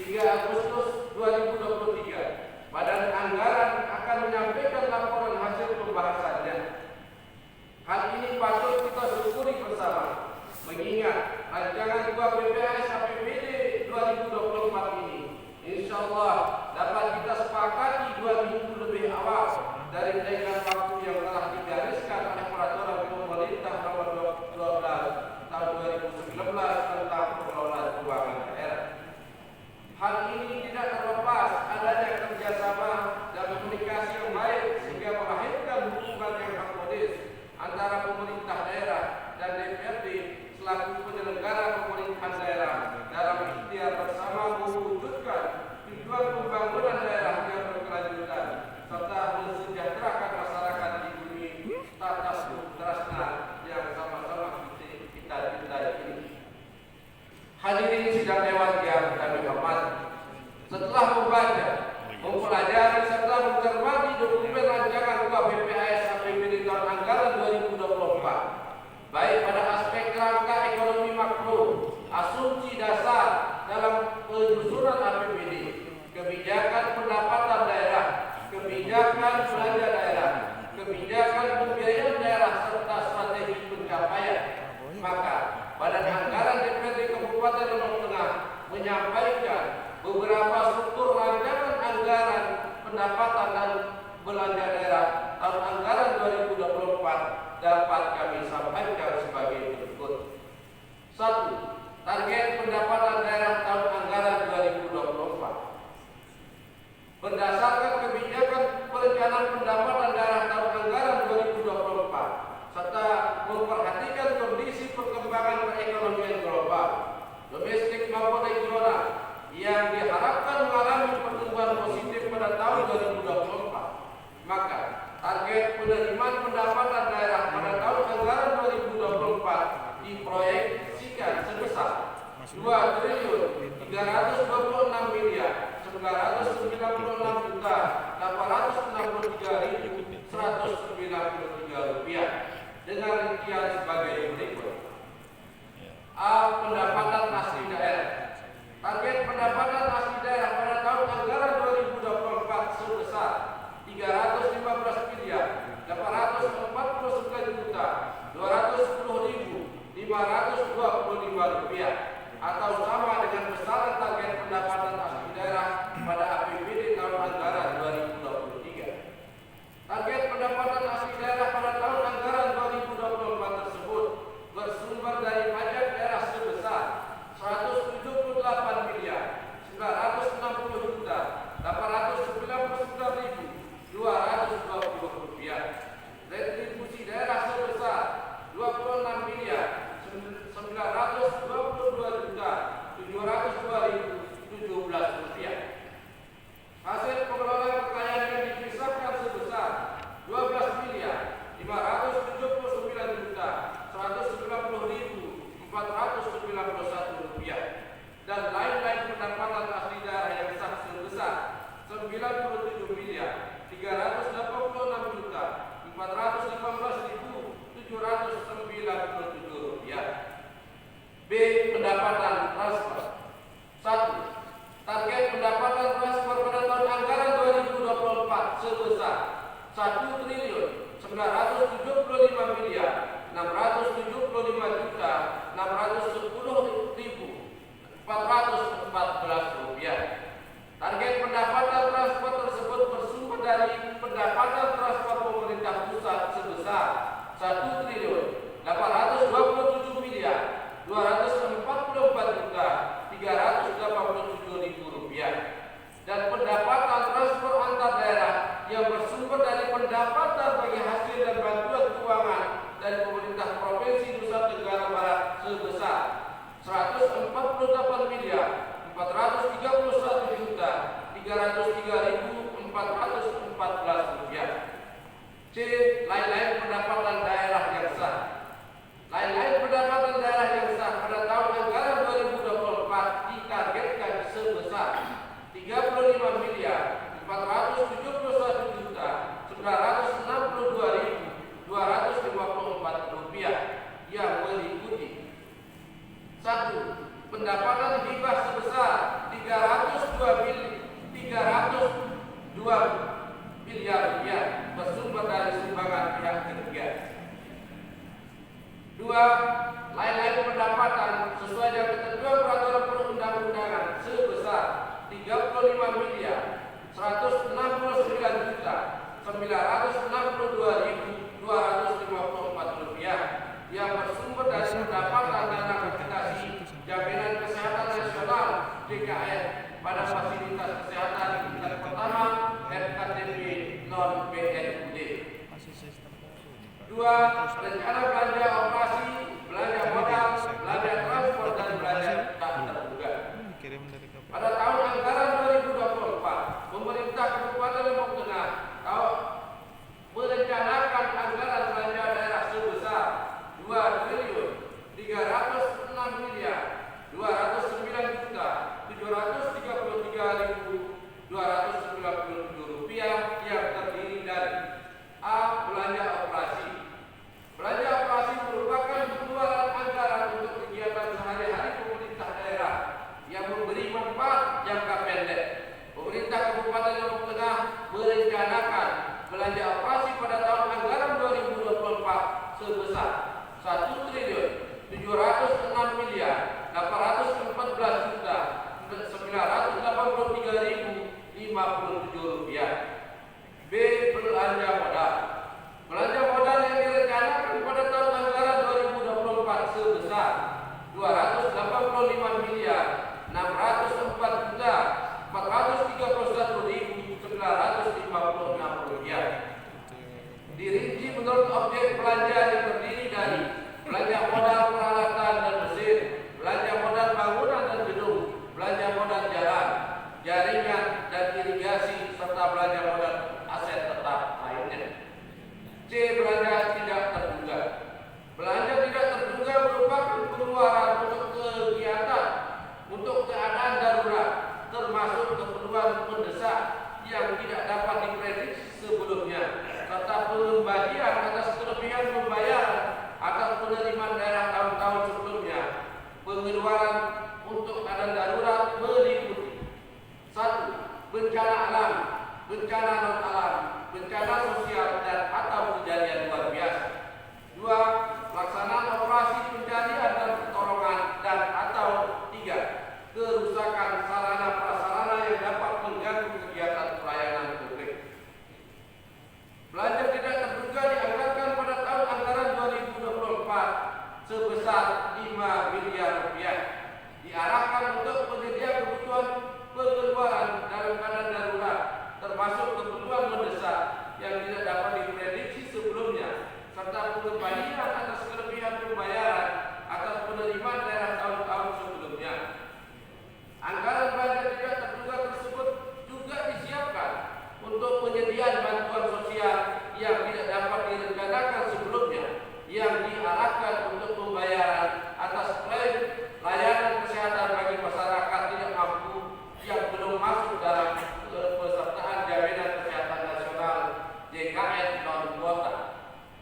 hingga Agustus 2023. Badan Anggaran akan menyampaikan laporan hasil pembahasannya. Hal ini patut kita syukuri bersama, mengingat rancangan PPAS APBD 2024 ini insyaallah dapat kita sepakati 2 minggu lebih awal dari tenggat waktu yang telah digariskan oleh peraturan pemerintah nomor 12 tahun 2019 tentang pengelolaan keuangan daerah. Hal ini tidak terlepas adanya kerjasama dan komunikasi yang baik sehingga melahirkan hubungan yang harmonis antara pemerintah daerah dan DPRD selaku penyelenggara pemerintahan daerah dalam ikhtiar bersama mewujudkan tujuan pembangunan daerah yang berkelanjutan serta mensejahterakan masyarakat di bumi tata sudrasna yang sama-sama kita cintai ini. Hadirin sidang dewan yang kami hormati, setelah membaca, mempelajari serta mencermati dokumen rancangan PPAS APBD tahun anggaran 2024, baik pada aspek kerangka ekonomi makro, asumsi dasar dalam penyusunan APBD, kebijakan pendapatan daerah, kebijakan belanja daerah, kebijakan pembiayaan daerah serta strategi pencapaian, maka Badan Anggaran DPRD Kabupaten Lombok Tengah menyampaikan beberapa struktur rancangan anggaran pendapatan dan belanja daerah tahun anggaran 2024 dapat kami sampaikan sebagai berikut. 1. Target pendapatan daerah tahun anggaran 2024. Berdasarkan kebijakan perencanaan pendapatan daerah tahun anggaran 2024 serta memperhatikan kondisi perkembangan perekonomian global, domestik maupun regional yang diharapkan mengalami pertumbuhan positif pada tahun 2024, maka target penerimaan pendapatan daerah pada tahun anggaran 2024 diproyeksikan sebesar 2.326.996.869.000 rupiah dengan rincian sebagai berikut. A. Pendapatan asli daerah. Target pendapatan asli daerah pada tahun anggaran 2024 sebesar 359.210.525 rupiah atau sama dengan besaran target pendapatan asli daerah pada APBD tahun anggaran 2023. Target pendapatan asli daerah pada tahun anggaran 2024 tersebut bersumber dari pajak daerah sebesar 170.899.220 rupiah. Retribusi daerah sebesar 26.922.702.017 rupiah. Hasil pengelolaan kekayaan yang dipisahkan sebesar 12.579.190.491 rupiah dan lain-lain pendapatan asli daerah yang sah sebesar 97.318.418.797 rupiah. B. Pendapatan transfer. 1. Target pendapatan transfer pada tahun anggaran 2024 sebesar 1.675.610.414 rupiah. Target pendapatan transfer tersebut bersumber dari pendapatan transfer pemerintah pusat sebesar 1.824.284.387 rupiah dan pendapatan transfer antar daerah yang bersumber dari pendapatan bagi hasil dan bantuan keuangan dari pemerintah provinsi Nusa Tenggara Barat sebesar 141.303.414 rupiah. C. Lain-lain pendapatan daerah yang sah. Lain-lain pendapatan daerah yang sah pada tahun anggaran 2024 ditargetkan sebesar 35.471.962.254 rupiah yang meliputi 1. Pendapatan hibah sebesar 300 sebesar 35 miliar 169 juta 962.254 rupiah yang bersumber dari pendapatan dana kapitasi jaminan kesehatan nasional JKN pada fasilitas kesehatan tingkat pertama FKTP non BNUD. 2. Rencana belanja operasi, belanja modal, belanja transport dan belanja tak terduga. Pada tahun anggaran 2024, pemerintah Kabupaten Lombok Tengah merencanakan anggaran belanja daerah sebesar 2 triliun 306 miliar 209 juta 733.297 rupiah yang terdiri dari A. Belanja operasi. Belanja operasi merupakan pengeluaran anggaran untuk kegiatan sehari-hari pemerintah daerah yang memberi manfaat jangka pendek. Pemerintah Kabupaten Lombok Tengah merencanakan belanja operasi pada tahun anggaran 2024 sebesar 1 triliun 706 miliar 814 juta 983.057 rupiah. B. Belanja modal. Belanja modal yang direncanakan pada tahun anggaran 2024 sebesar 285 miliar 604 juta 431.956 rupiah. Dirinci menurut objek belanja yang terdiri dari belanja modal peralatan dan mesin, belanja modal bangunan dan gedung, belanja modal jalan, jaringan dan irigasi, serta belanja modal aset tetap lainnya. C. Belanja tidak terduga. Belanja tidak terduga merupakan pengeluaran untuk kegiatan untuk keadaan darurat, termasuk keperluan mendesak yang tidak dapat diprediksi sebelumnya, serta pembagian atas kelebihan pembayaran atau penerimaan daerah tahun-tahun sebelumnya. Pengeluaran untuk keadaan darurat meliputi 1. Bencana alam, bencana non alam, bencana sosial dan atau kejadian luar biasa. 2. Pelaksanaan operasi pencarian dan pertolongan dan atau 3. Kerusakan sarana prasarana yang dapat mengganggu kegiatan pelayanan publik. Belanja tidak terduga dianggarkan pada tahun anggaran 2024 sebesar 5 miliar rupiah. Diarahkan untuk penyedia kebutuhan pengeluaran dalam keadaan darurat, termasuk kebutuhan mendesak yang tidak dapat diprediksi sebelumnya, serta pengembalian atas kelebihan pembayaran atas penerimaan daerah tahun-tahun sebelumnya. Anggaran belanja tidak terduga tersebut juga disiapkan untuk penyediaan bantuan sosial yang tidak dapat direncanakan sebelumnya, yang diarahkan untuk pembayaran atas klaim layanan kesehatan bagi masyarakat tidak mampu yang belum masuk dalam pesertaan jaminan kesehatan nasional JKN non kuota.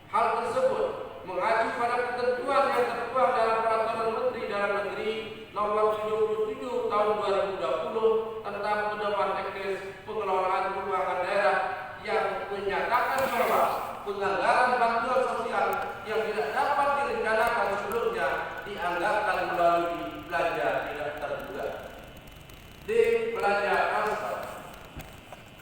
Hal tersebut mengacu pada ketentuan yang tertuang dalam Peraturan Menteri Dalam Negeri Nomor 77 Tahun 2020 tentang pedoman teknis pengelolaan keuangan daerah yang menyatakan bahwa penganggaran bantuan sosial yang tidak dapat direncanakan sebelumnya dianggarkan melalui belanja tidak terduga. D. Belanja transfer.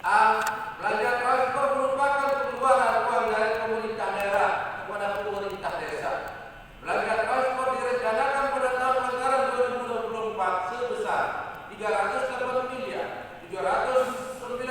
A. Belanja transfer merupakan pengeluaran uang dari pemerintah daerah kepada pemerintah desa. Belanja transfer direncanakan pada tahun anggaran 2024 sebesar 308 miliar 709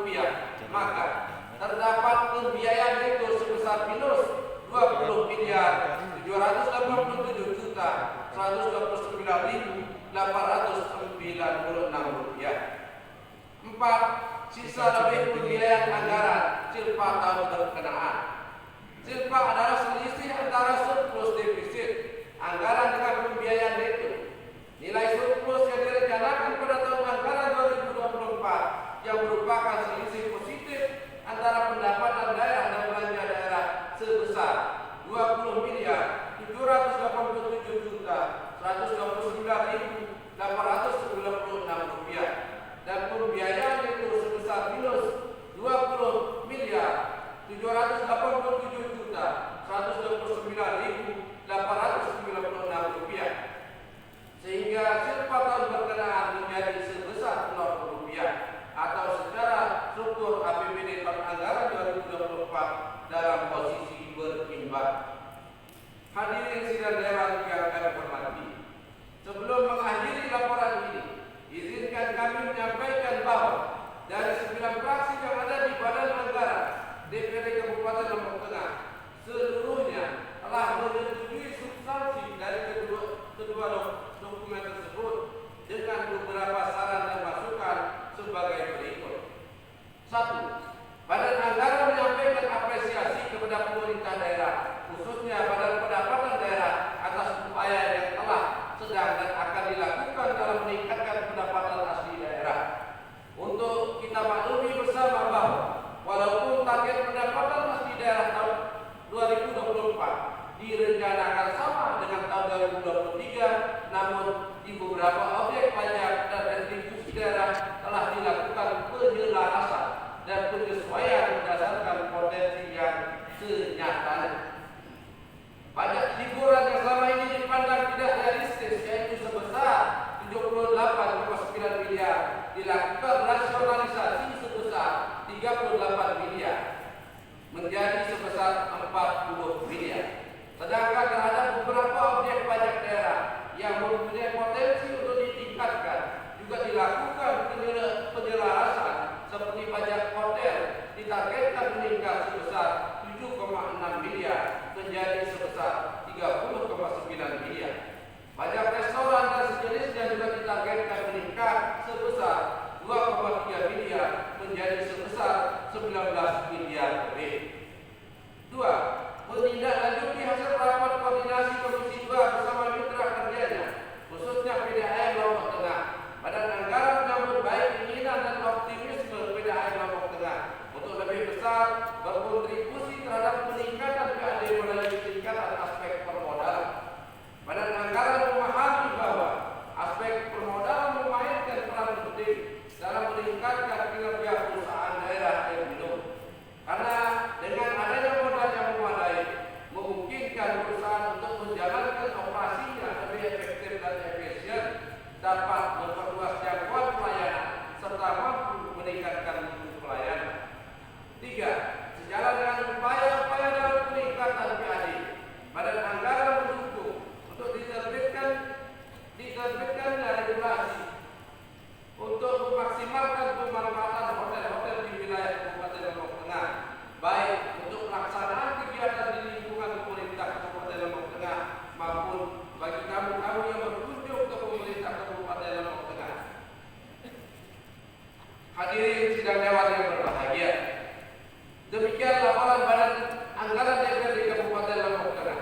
rupiah, maka terdapat pembiayaan itu sebesar minus 20 miliar 787 juta 129.896 rupiah. 4. Sisa lebih pembiayaan anggaran Silpa tahun berkenaan. Silpa adalah selisih antara surplus defisit anggaran dengan pembiayaan neto. Nilai surplus yang direncanakan pada tahun anggaran 2024 yang merupakan selisih positif antara pendapatan daerah dan belanja daerah sebesar 20 miliar 787 juta 129.896 rupiah dan pembiayaan itu sebesar minus 20 miliar 787 juta 129.896 rupiah, sehingga Silpa tahun berkenaan menjadi sebesar 0 rupiah atau secara struktur APBD tahun anggaran 2024 dalam posisi berimbang. Hadirin sidang dewan yang kami hormati, sebelum mengakhiri laporan ini, izinkan kami menyampaikan bahwa dari 9 fraksi yang ada di Badan Anggaran DPRD Kabupaten Lombok Tengah, seluruhnya telah menyetujui substansi dari kedua dokumen tersebut dengan beberapa saran dan masukan sebagai berikut. 1. Badan Anggaran menyampaikan apresiasi kepada pemerintah daerah, khususnya Badan Pendapatan Daerah atas upaya yang telah, sedang dan akan dilakukan dalam meningkatkan pendapatan asli daerah. Untuk kita maklumi bersama bahwa walaupun target pendapatan asli daerah tahun 2024 direncanakan sama dengan tahun 2023, namun di beberapa objek pajak dan retribusi daerah telah dilakukan penyelarasan dan penyesuaian berdasarkan potensi yang senyatanya. Pajak hiburan yang selama ini dipandang tidak realistis, yaitu sebesar 78,9 miliar, dilakukan rasionalisasi sebesar 38 miliar menjadi sebesar 40 miliar. Sedangkan terhadap beberapa objek pajak daerah yang mempunyai potensi untuk ditingkatkan juga dilakukan penyelarasan, seperti pajak hotel ditargetkan meningkat sebesar 7,6 miliar menjadi sebesar 30,9 miliar. Pajak restoran dan sejenisnya juga ditargetkan meningkat sebesar 2,3 miliar menjadi sebesar 19 miliar lebih. 2. Menindaklanjuti hasil rapat koordinasi Komisi 2 bersama mitra kerjanya, khususnya PDAM Lombok Tengah. Badan Anggaran menyambut baik keinginan dan optimisme PDAM Lombok Tengah untuk lebih besar berkontribusi terhadap peningkatan PAD melalui peningkatan aspek permodalan. Badan Anggaran memahami bahwa aspek permodalan memainkan peran penting dalam meningkatkan kinerja perusahaan daerah air minum. Karena dengan adanya modal yang memadai, memungkinkan perusahaan untuk menjalankan operasinya lebih efektif dan efisien, dapat memperluas jangkauan pelayanan serta mampu meningkatkan mutu pelayanan. 3. Sejalan dengan upaya-upaya dalam peningkatan PAD, Badan Anggaran mendukung untuk diterbitkannya regulasi untuk memaksimalkan pemanfaatan hotel-hotel di wilayah Kabupaten Lombok Tengah, baik untuk pelaksanaan kegiatan di lingkungan pemerintah Kabupaten Lombok Tengah maupun bagi tamu-tamu yang berkunjung ke pemerintah Kabupaten Lombok Tengah. Hadirin sidang dewan yang berbahagia, demikian laporan Badan Anggaran DPRD Kabupaten Lombok Tengah.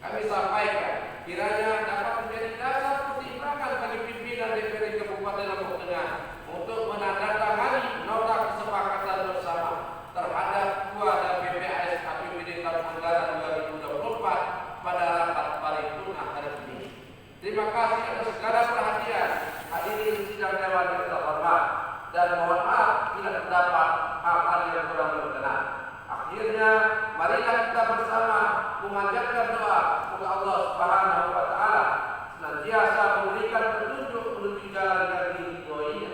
Kami sampaikan kiranya dapat menjadi dasar pertimbangan bagi pimpinan DPRD Kabupaten Lombok Tengah untuk menandatangani nota kesepakatan bersama terhadap KUA dan BPAS APBD tahun anggaran 2024 pada rapat paripurna hari ini. Terima kasih atas segala perhatian hadirin sidang dewan yang terhormat, dan mohon maaf bila terdapat hal-hal yang kurang berkenan. Akhirnya, marilah kita bersama memanjatkan doa kepada Allah Subhanahu wa Ta'ala senantiasa memberikan petunjuk menuju jalan yang diridhoinya,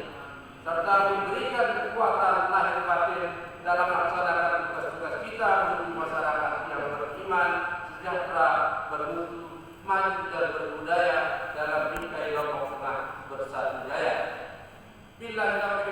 serta memberikan kekuatan lahir batin dalam melaksanakan tugas-tugas kita menuju masyarakat yang beriman, sejahtera, bermutu, maju dan berbudaya dalam bingkai Lombok Tengah bersatu jaya. bila dapat